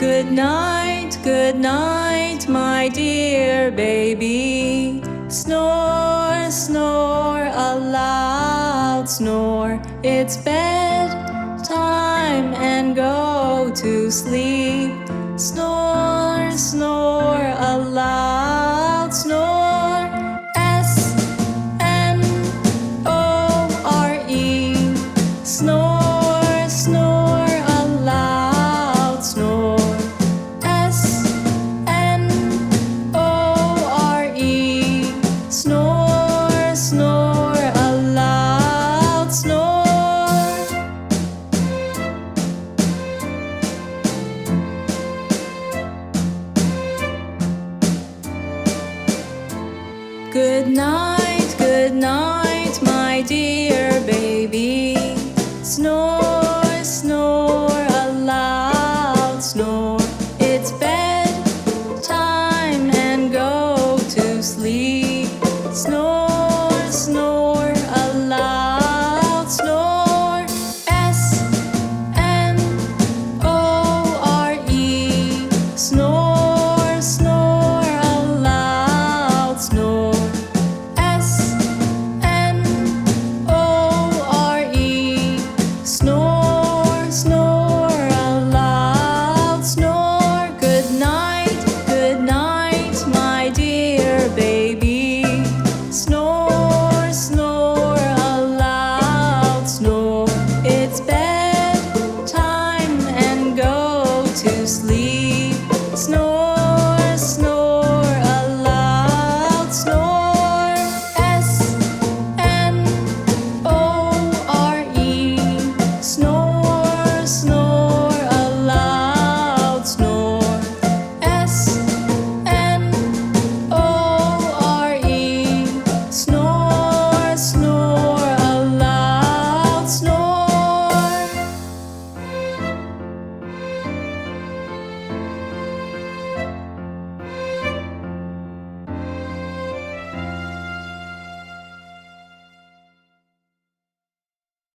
Good night, my dear baby. Snore, snore, a loud snore. It's bedtime and go to sleep. Snore, snore, a loud snore. S-N-O-R-E. Snore, snore, a loud snore. S-N-O-R-E. Snore, snore, a loud snore. Good night, my dear baby. Snore.